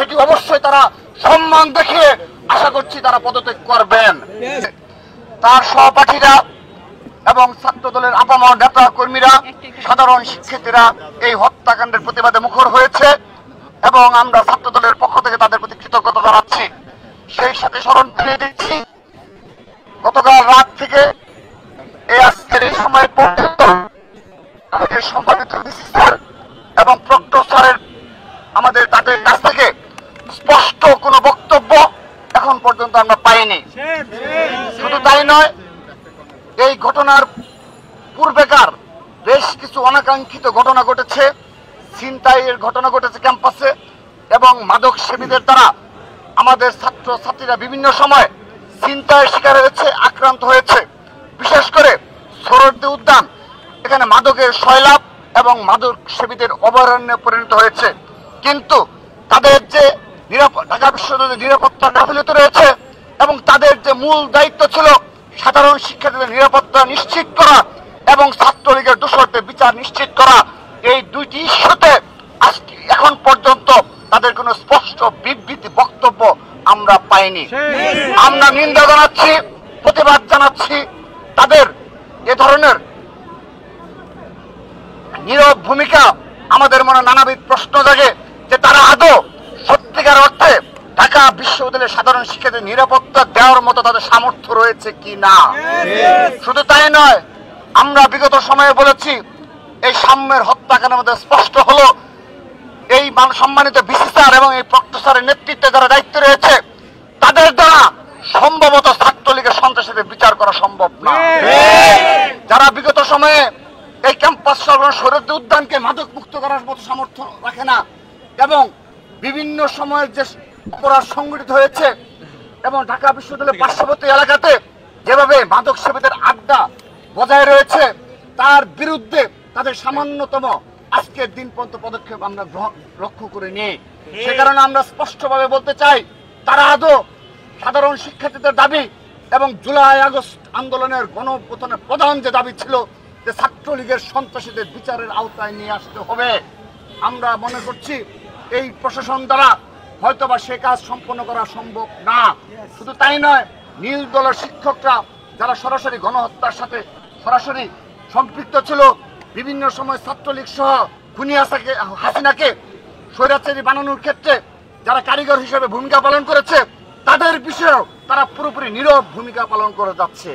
সেটি অবশ্যই তারা সম্মান দেখিয়ে আশা করছি তারা পদত্যাগ করবেন। তার সহপাঠীরা এবং ছাত্র দলের আপামর নেতা কর্মীরা, সাধারণ শিক্ষার্থীরা এই হত্যাকাণ্ডের প্রতিবাদে মুখর হয়েছে এবং আমরা ছাত্র দলের পক্ষ থেকে তাদের প্রতি কৃতজ্ঞতা জানাচ্ছি। সেই সাথে স্মরণ করিয়ে দিচ্ছি, গতকাল রাত থেকে এই আজকের এই সময় পর্যন্ত আমাদের সম্মানিত ভিসি স্যার এবং প্রক্টর স্যারের আমাদের তাদের কাছ থেকে স্পষ্ট কোনো বক্তব্য এখন পর্যন্ত আমরা পাইনি। শুধু তাই নয়, এই ঘটনার পূর্বেকার বেশ কিছু অনাকাঙ্ক্ষিত ঘটনা ঘটেছে, ছিনতাইয়ের ঘটনা ঘটেছে ক্যাম্পাসে এবং মাদক সেবীদের দ্বারা আমাদের ছাত্র ছাত্রীরা বিভিন্ন সময় ছিনতাইয়ের শিকার হয়েছে, আক্রান্ত হয়েছে। বিশেষ করে সোহরাওয়ার্দী উদ্যান, এখানে মাদকের সয়লাভ এবং মাদক সেবীদের অভয়ারণ্যে পরিণত হয়েছে। কিন্তু তাদের যে ঢাকা বিশ্ববিদ্যালয়ের নিরাপত্তা গাফিলতি রয়েছে এবং তাদের যে মূল দায়িত্ব ছিল সাধারণ শিক্ষার্থীদের নিরাপত্তা নিশ্চিত করা এবং ছাত্রলীগের দোষরদের বিচার নিশ্চিত করা, এই দুইটি ইস্যুতে আজকে এখন পর্যন্ত তাদের কোনো স্পষ্ট বিবৃতি বক্তব্য আমরা পাইনি। আমরা নিন্দা জানাচ্ছি, প্রতিবাদ জানাচ্ছি। তাদের এ ধরনের নীরব ভূমিকা আমাদের মনে নানাবিধ প্রশ্ন জাগে যে তারা আদৌ সত্যিকার অর্থে ঢাকা বিশ্ববিদ্যালয়ের সাধারণ শিক্ষার্থীদের নিরাপত্তা দেওয়ার মতো তাদের সামর্থ্য রয়েছে কি না। শুধু তাই নয়, আমরা বিগত সময়ে বলেছি এই সাম্যের হত্যাকাণ্ডের মধ্যে স্পষ্ট হলো এই সম্মানিত ভিসি স্যার এবং এই প্রক্টর স্যারের নেতৃত্বে যারা দায়িত্ব রয়েছে তাদের দ্বারা সম্ভবত ছাত্রলীগের সন্ত্রাসীদের বিচার করা সম্ভব না। যারা বিগত সময়ে এই ক্যাম্পাস সোহরাওয়ার্দী উদ্যানকে মাদক মুক্ত করার মতো সামর্থ্য রাখে না এবং বিভিন্ন সময়ের যে অপরাধ সংঘটিত হয়েছে এবং ঢাকা বিশ্ববিদ্যালয়ের পার্শ্ববর্তী এলাকাতে যেভাবে মাদক সেবীদের আড্ডা বজায় রয়েছে, তার বিরুদ্ধে তাদের সামান্যতম আজকের দিন পর্যন্ত পদক্ষেপ আমরা লক্ষ্য করে নিই। সে কারণে আমরা স্পষ্টভাবে বলতে চাই, তারা আদৌ সাধারণ শিক্ষার্থীদের দাবি এবং জুলাই আগস্ট আন্দোলনের গণঅভ্যুত্থানের প্রধান যে দাবি ছিল যে ছাত্রলীগের সন্ত্রাসীদের বিচারের আওতায় নিয়ে আসতে হবে, আমরা মনে করছি এই প্রশাসন দ্বারা হয়তোবা সে কাজ সম্পন্ন করা সম্ভব না। শুধু তাই নয়, নীল দলের শিক্ষকরা যারা সরাসরি গণহত্যার সাথে সরাসরি সম্পৃক্ত ছিল, বিভিন্ন সময় ছাত্রলীগ সহ খুনি হাসিনাকে স্বৈরাচারী বানানোর ক্ষেত্রে যারা কারিগর হিসেবে ভূমিকা পালন করেছে, তাদের বিষয়েও তারা পুরোপুরি নীরব ভূমিকা পালন করে যাচ্ছে।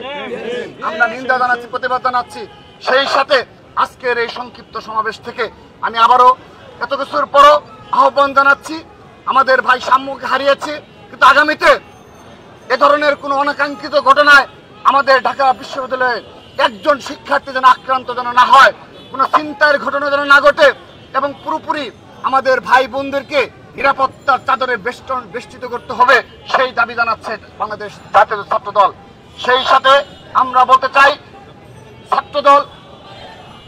আমরা নিন্দা জানাচ্ছি, প্রতিবাদ জানাচ্ছি। সেই সাথে আজকের এই সংক্ষিপ্ত সমাবেশ থেকে আমি আবারও এত কিছুর পরও আহ্বান জানাচ্ছি, আমাদের ভাই সাম্যকে হারিয়েছি, কিন্তু আগামীতে এ ধরনের কোনো অনাকাঙ্ক্ষিত ঘটনায় আমাদের ঢাকা বিশ্ববিদ্যালয়ে একজন শিক্ষার্থী যেন আক্রান্ত যেন না হয়, কোনো ছিনতাইয়ের ঘটনা যেন না ঘটে এবং পুরোপুরি আমাদের ভাই বোনদেরকে নিরাপত্তার চাদরে বেষ্টিত করতে হবে, সেই দাবি জানাচ্ছে বাংলাদেশ জাতীয় ছাত্র দল। সেই সাথে আমরা বলতে চাই, ছাত্রদল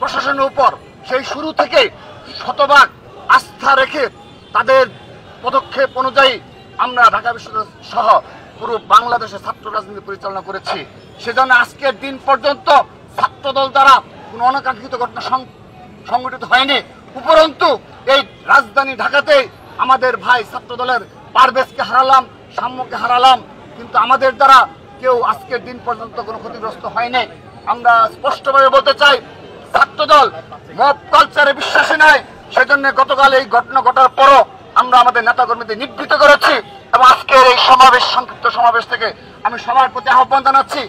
প্রশাসনের উপর সেই শুরু থেকে শতভাগ আস্থা রেখে তাদের পদক্ষেপ অনুযায়ী আমরা ঢাকা বিশ্ববিদ্যালয় সহ পুরো বাংলাদেশে ছাত্র রাজনীতি পরিচালনা করেছি। সেজন্য আজকের দিন পর্যন্ত ছাত্রদল দ্বারা কোনো অনাকাঙ্ক্ষিত ঘটনা সংঘটিত হয়নি। উপরন্তু এই রাজধানী ঢাকাতে আমাদের ভাই ছাত্রদলের পারভেজকে হারালাম, সাম্যকে হারালাম, কিন্তু আমাদের দ্বারা কেউ আজকের দিন পর্যন্ত কোনো ক্ষতিগ্রস্ত হয়নি। আমরা স্পষ্টভাবে বলতে চাই, ছাত্রদল মব কালচারে বিশ্বাসী নয়। সেজন্য গতকাল এই ঘটনা ঘটার পরও আমরা আমাদের নেতাকর্মীদের নিবৃত্ত করেছি এবং আজকের এই সমাবেশ, সংক্ষিপ্ত সমাবেশ থেকে আমি সবার প্রতি আহ্বান জানাচ্ছি,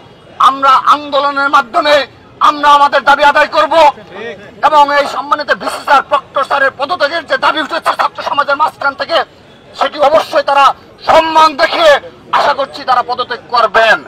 আমরা আন্দোলনের মাধ্যমে আমরা আমাদের দাবি আদায় করব এবং এই সম্মানিত ভিসি স্যার, প্রক্টর স্যারের পদত্যাগের যে দাবি উঠেছে ছাত্র সমাজের মাঝখান থেকে, সেটি অবশ্যই তারা সম্মান দেখিয়ে আশা করছি তারা পদত্যাগ করবেন।